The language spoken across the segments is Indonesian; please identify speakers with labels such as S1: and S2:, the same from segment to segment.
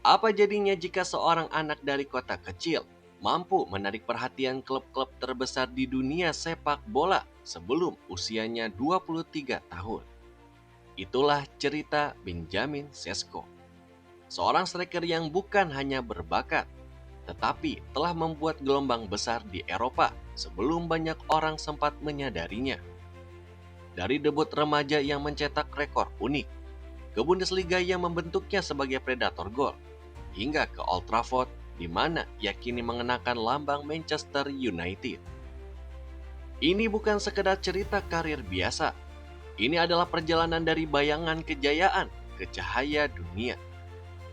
S1: Apa jadinya jika seorang anak dari kota kecil mampu menarik perhatian klub-klub terbesar di dunia sepak bola sebelum usianya 23 tahun? Itulah cerita Benjamin Sesko, seorang striker yang bukan hanya berbakat, tetapi telah membuat gelombang besar di Eropa sebelum banyak orang sempat menyadarinya. Dari debut remaja yang mencetak rekor unik, ke Bundesliga yang membentuknya sebagai predator gol, hingga ke Old Trafford di mana ia kini mengenakan lambang Manchester United. Ini bukan sekedar cerita karir biasa, ini adalah perjalanan dari bayangan kejayaan ke cahaya dunia.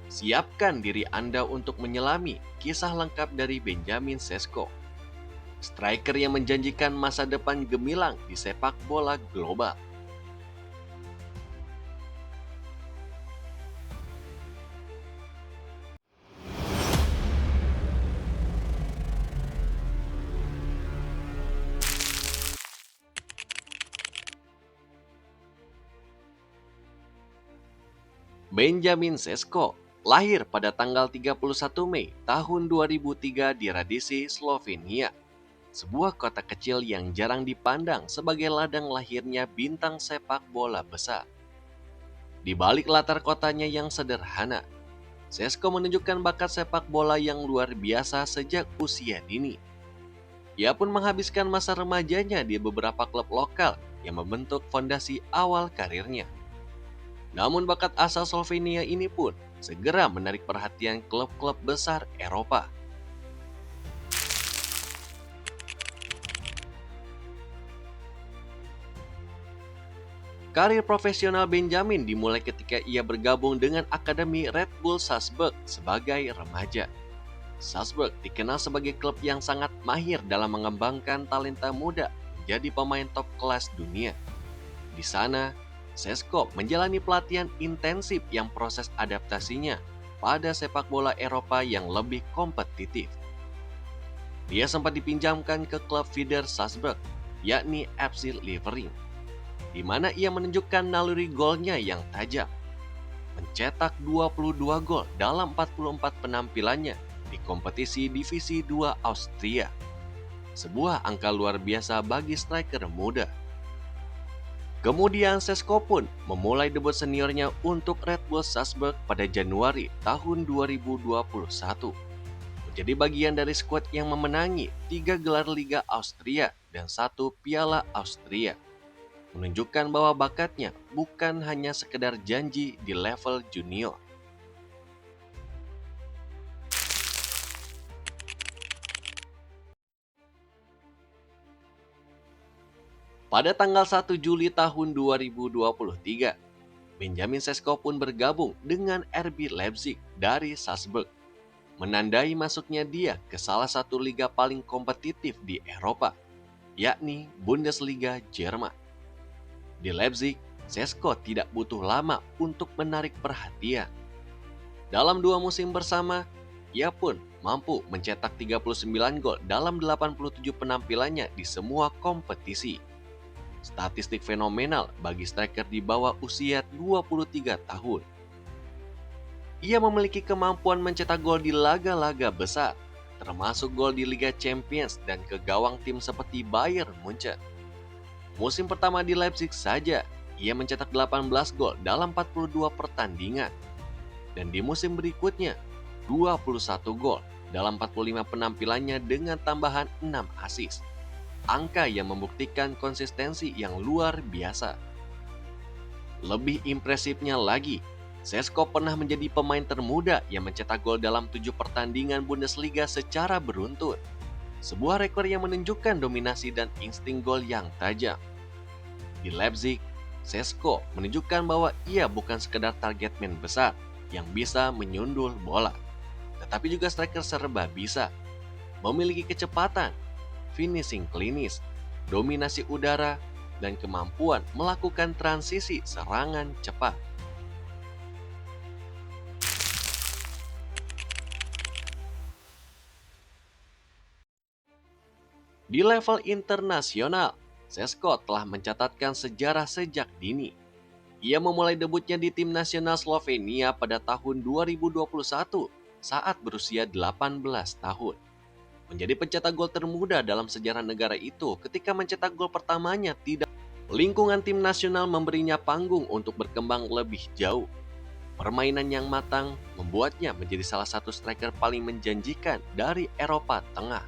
S1: Siapkan diri Anda untuk menyelami kisah lengkap dari Benjamin Sesko, striker yang menjanjikan masa depan gemilang di sepak bola global. Benjamin Sesko lahir pada tanggal 31 Mei tahun 2003 di Radice, Slovenia, sebuah kota kecil yang jarang dipandang sebagai ladang lahirnya bintang sepak bola besar. Di balik latar kotanya yang sederhana, Sesko menunjukkan bakat sepak bola yang luar biasa sejak usia dini. Ia pun menghabiskan masa remajanya di beberapa klub lokal yang membentuk fondasi awal karirnya. Namun bakat asal Slovenia ini pun segera menarik perhatian klub-klub besar Eropa. Karir profesional Benjamin dimulai ketika ia bergabung dengan Akademi Red Bull Salzburg sebagai remaja. Salzburg dikenal sebagai klub yang sangat mahir dalam mengembangkan talenta muda menjadi pemain top kelas dunia. Di sana, Sesko menjalani pelatihan intensif yang proses adaptasinya pada sepak bola Eropa yang lebih kompetitif. Dia sempat dipinjamkan ke klub feeder Salzburg, yakni FC Liefering, di mana ia menunjukkan naluri golnya yang tajam, mencetak 22 gol dalam 44 penampilannya di kompetisi Divisi 2 Austria. Sebuah angka luar biasa bagi striker muda. Kemudian Sesko pun memulai debut seniornya untuk Red Bull Salzburg pada Januari tahun 2021. Menjadi bagian dari skuad yang memenangi 3 gelar Liga Austria dan 1 Piala Austria. Menunjukkan bahwa bakatnya bukan hanya sekedar janji di level junior. Pada tanggal 1 Juli tahun 2023, Benjamin Sesko pun bergabung dengan RB Leipzig dari Salzburg, menandai masuknya dia ke salah satu liga paling kompetitif di Eropa, yakni Bundesliga Jerman. Di Leipzig, Sesko tidak butuh lama untuk menarik perhatian. Dalam 2 musim bersama, ia pun mampu mencetak 39 gol dalam 87 penampilannya di semua kompetisi. Statistik fenomenal bagi striker di bawah usia 23 tahun. Ia memiliki kemampuan mencetak gol di laga-laga besar, termasuk gol di Liga Champions dan ke gawang tim seperti Bayern Munchen. Musim pertama di Leipzig saja, ia mencetak 18 gol dalam 42 pertandingan. Dan di musim berikutnya, 21 gol dalam 45 penampilannya dengan tambahan 6 assist. Angka yang membuktikan konsistensi yang luar biasa. Lebih impresifnya lagi, Sesko pernah menjadi pemain termuda yang mencetak gol dalam 7 pertandingan Bundesliga secara beruntun. Sebuah rekor yang menunjukkan dominasi dan insting gol yang tajam. Di Leipzig, Sesko menunjukkan bahwa ia bukan sekedar target man besar yang bisa menyundul bola, tetapi juga striker serba bisa, memiliki kecepatan, finishing klinis, dominasi udara, dan kemampuan melakukan transisi serangan cepat. Di level internasional, Sesko telah mencatatkan sejarah sejak dini. Ia memulai debutnya di tim nasional Slovenia pada tahun 2021 saat berusia 18 tahun. Menjadi pencetak gol termuda dalam sejarah negara itu ketika mencetak gol pertamanya tidak. Lingkungan tim nasional memberinya panggung untuk berkembang lebih jauh. Permainan yang matang membuatnya menjadi salah satu striker paling menjanjikan dari Eropa Tengah.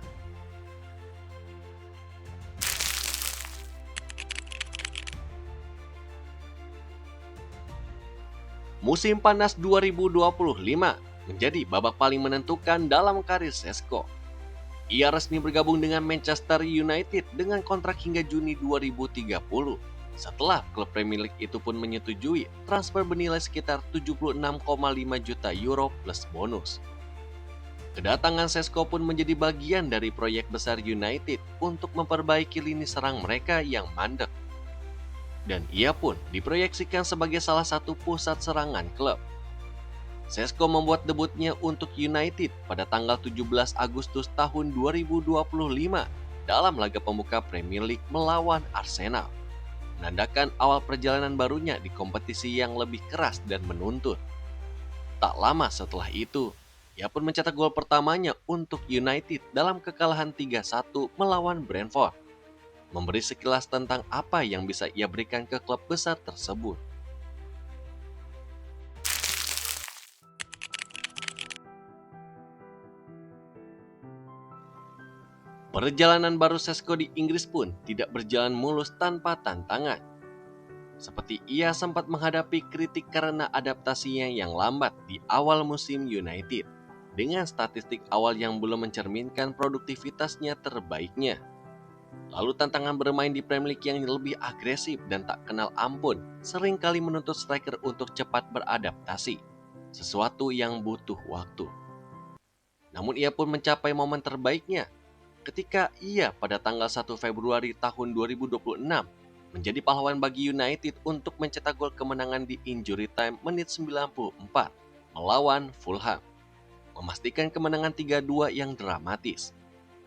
S1: Musim panas 2025 menjadi babak paling menentukan dalam karir Šeško. Ia resmi bergabung dengan Manchester United dengan kontrak hingga Juni 2030. Setelah klub Premier League itu pun menyetujui transfer bernilai sekitar 76,5 juta euro plus bonus. Kedatangan Šeško pun menjadi bagian dari proyek besar United untuk memperbaiki lini serang mereka yang mandek. Dan ia pun diproyeksikan sebagai salah satu pusat serangan klub. Šeško membuat debutnya untuk United pada tanggal 17 Agustus tahun 2025 dalam laga pembuka Premier League melawan Arsenal, menandakan awal perjalanan barunya di kompetisi yang lebih keras dan menuntut. Tak lama setelah itu, ia pun mencetak gol pertamanya untuk United dalam kekalahan 3-1 melawan Brentford, memberi sekilas tentang apa yang bisa ia berikan ke klub besar tersebut. Perjalanan baru Šeško di Inggris pun tidak berjalan mulus tanpa tantangan. Seperti ia sempat menghadapi kritik karena adaptasinya yang lambat di awal musim United, dengan statistik awal yang belum mencerminkan produktivitasnya terbaiknya. Lalu tantangan bermain di Premier League yang lebih agresif dan tak kenal ampun seringkali menuntut striker untuk cepat beradaptasi, sesuatu yang butuh waktu. Namun ia pun mencapai momen terbaiknya ketika ia pada tanggal 1 Februari tahun 2026 menjadi pahlawan bagi United untuk mencetak gol kemenangan di injury time menit 94 melawan Fulham, memastikan kemenangan 3-2 yang dramatis,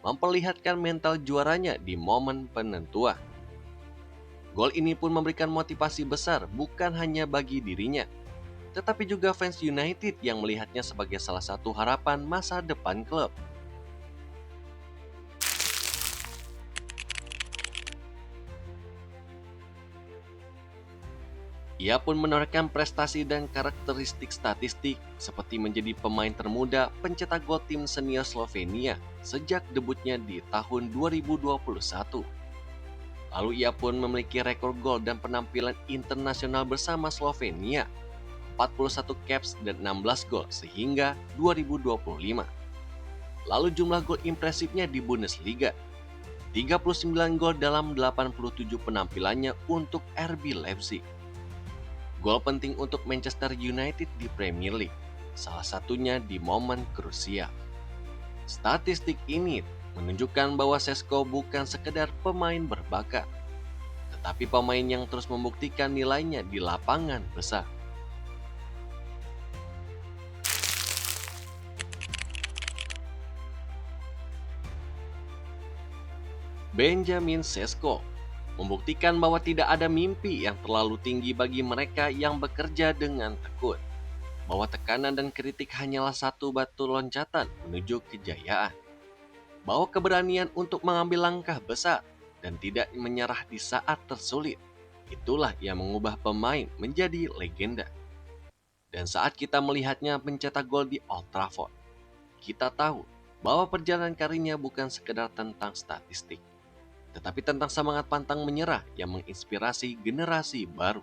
S1: memperlihatkan mental juaranya di momen penentuan. Gol ini pun memberikan motivasi besar bukan hanya bagi dirinya, tetapi juga fans United yang melihatnya sebagai salah satu harapan masa depan klub. Ia pun menorehkan prestasi dan karakteristik statistik seperti menjadi pemain termuda pencetak gol tim senior Slovenia sejak debutnya di tahun 2021. Lalu ia pun memiliki rekor gol dan penampilan internasional bersama Slovenia, 41 caps dan 16 gol sehingga 2025. Lalu jumlah gol impresifnya di Bundesliga, 39 gol dalam 87 penampilannya untuk RB Leipzig. Gol penting untuk Manchester United di Premier League, salah satunya di momen krusial. Statistik ini menunjukkan bahwa Šeško bukan sekedar pemain berbakat, tetapi pemain yang terus membuktikan nilainya di lapangan besar. Benjamin Šeško membuktikan bahwa tidak ada mimpi yang terlalu tinggi bagi mereka yang bekerja dengan tekun, bahwa tekanan dan kritik hanyalah satu batu loncatan menuju kejayaan, bahwa keberanian untuk mengambil langkah besar dan tidak menyerah di saat tersulit, itulah yang mengubah pemain menjadi legenda. Dan saat kita melihatnya mencetak gol di Old Trafford, kita tahu bahwa perjalanan karirnya bukan sekedar tentang statistik, tetapi tentang semangat pantang menyerah yang menginspirasi generasi baru.